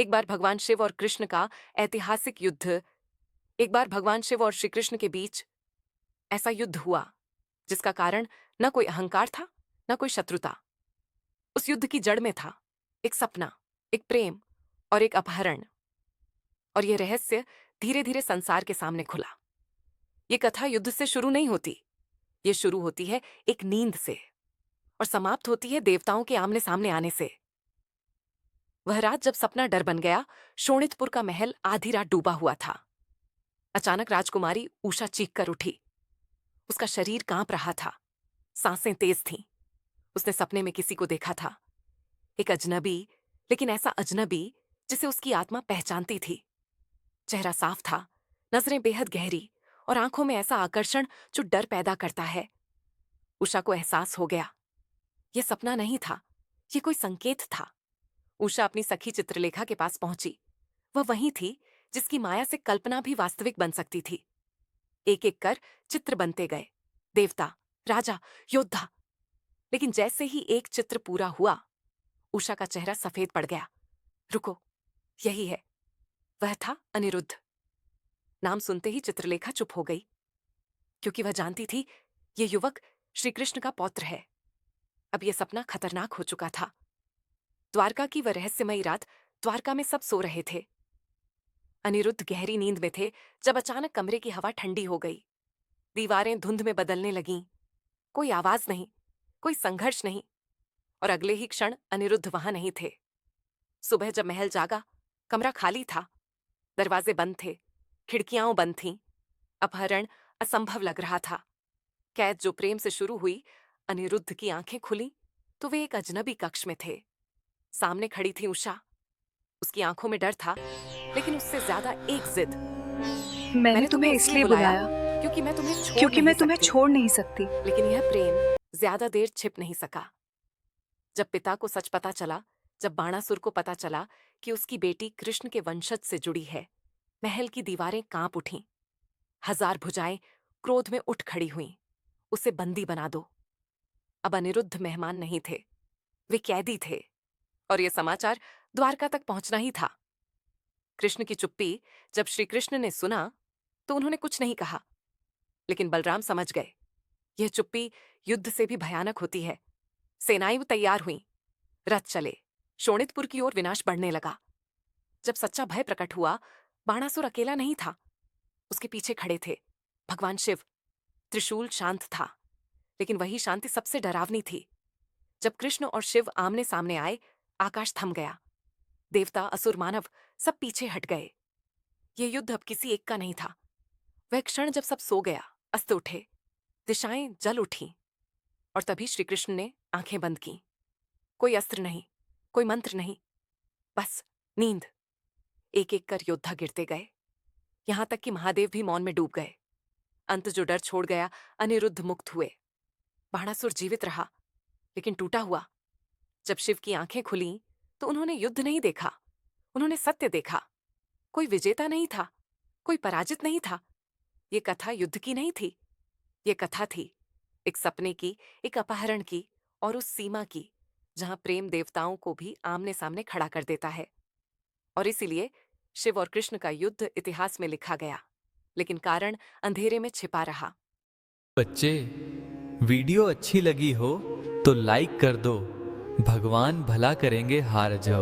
एक बार भगवान शिव और कृष्ण का ऐतिहासिक युद्ध एक बार भगवान शिव और श्री कृष्ण के बीच ऐसा युद्ध हुआ जिसका कारण न कोई अहंकार था, न कोई शत्रुता। उस युद्ध की जड़ में था एक सपना, एक प्रेम और एक अपहरण। और यह रहस्य धीरे धीरे संसार के सामने खुला। ये कथा युद्ध से शुरू नहीं होती। ये शुरू होती है एक नींद से और समाप्त होती है देवताओं के आमने सामने आने से। वह रात जब सपना डर बन गया, शोणितपुर का महल आधी रात डूबा हुआ था। अचानक राजकुमारी उषा चीख कर उठी। उसका शरीर कांप रहा था, सांसें तेज थीं। उसने सपने में किसी को देखा था, एक अजनबी, लेकिन ऐसा अजनबी जिसे उसकी आत्मा पहचानती थी। चेहरा साफ था, नजरें बेहद गहरी और आंखों में ऐसा आकर्षण जो डर पैदा करता है। उषा को एहसास हो गया, यह सपना नहीं था, यह कोई संकेत था। उषा अपनी सखी चित्रलेखा के पास पहुंची। वह वहीं थी जिसकी माया से कल्पना भी वास्तविक बन सकती थी। एक एक कर चित्र बनते गए, देवता, राजा, योद्धा। लेकिन जैसे ही एक चित्र पूरा हुआ, उषा का चेहरा सफेद पड़ गया। रुको, यही है। वह था अनिरुद्ध। नाम सुनते ही चित्रलेखा चुप हो गई, क्योंकि वह जानती थी यह युवक श्री कृष्ण का पौत्र है। अब यह सपना खतरनाक हो चुका था। द्वारका की वह रहस्यमयी रात, द्वारका में सब सो रहे थे। अनिरुद्ध गहरी नींद में थे जब अचानक कमरे की हवा ठंडी हो गई। दीवारें धुंध में बदलने लगीं। कोई आवाज नहीं, कोई संघर्ष नहीं, और अगले ही क्षण अनिरुद्ध वहां नहीं थे। सुबह जब महल जागा, कमरा खाली था। दरवाजे बंद थे, खिड़कियां बंद थीं। अपहरण असंभव लग रहा था। कैद जो प्रेम से शुरू हुई, अनिरुद्ध की आंखें खुली तो वे एक अजनबी कक्ष में थे। सामने खड़ी थी उषा। उसकी आंखों में डर था, लेकिन उससे ज्यादा एक जिद। मैंने मैंने तुम्हें तुम्हें इसलिए इसलिए बुलाया बुलाया क्योंकि मैं तुम्हें छोड़ क्योंकि नहीं मैं तुम्हें सकती। छोड़ नहीं सकती। लेकिन यह प्रेम ज्यादा देर छिप नहीं सका। जब पिता को सच पता चला, जब बाणासुर को पता चला कि उसकी बेटी कृष्ण के वंशज से जुड़ी है, महल की दीवारें कांप उठीं। हजार भुजाएं क्रोध में उठ खड़ी हुईं। उसे बंदी बना दो। अब अनिरुद्ध मेहमान नहीं थे, वे कैदी थे, और यह समाचार द्वारका तक पहुंचना ही था। कृष्ण की चुप्पी जब श्री कृष्ण ने सुना तो उन्होंने कुछ नहीं कहा, लेकिन बलराम समझ गए यह चुप्पी युद्ध से भी भयानक होती है। सेनाएं तैयार हुईं, रथ चले, शोणितपुर की ओर विनाश बढ़ने लगा। जब सच्चा भय प्रकट हुआ, बाणासुर अकेला नहीं था। उसके पीछे खड़े थे भगवान शिव। त्रिशूल शांत था, लेकिन वही शांति सबसे डरावनी थी। जब कृष्ण और शिव आमने सामने आए, आकाश थम गया। देवता, असुर, मानव सब पीछे हट गए। यह युद्ध अब किसी एक का नहीं था। वह क्षण जब सब सो गया, अस्त्र उठे, दिशाएं जल उठीं, और तभी श्री कृष्ण ने आंखें बंद की। कोई अस्त्र नहीं, कोई मंत्र नहीं, बस नींद। एक एक कर योद्धा गिरते गए, यहां तक कि महादेव भी मौन में डूब गए। अंत जो डर छोड़ गया, अनिरुद्ध मुक्त हुए। बाणासुर जीवित रहा, लेकिन टूटा हुआ। जब शिव की आंखें खुलीं तो उन्होंने युद्ध नहीं देखा, उन्होंने सत्य देखा। कोई विजेता नहीं था, कोई पराजित नहीं था। ये कथा युद्ध की नहीं थी, ये कथा थी एक सपने की, एक अपहरण की, और उस सीमा की जहां प्रेम देवताओं को भी आमने सामने खड़ा कर देता है। और इसीलिए शिव और कृष्ण का युद्ध इतिहास में लिखा गया, लेकिन कारण अंधेरे में छिपा रहा। बच्चे, वीडियो अच्छी लगी हो तो लाइक कर दो। भगवान भला करेंगे, हार जाओ।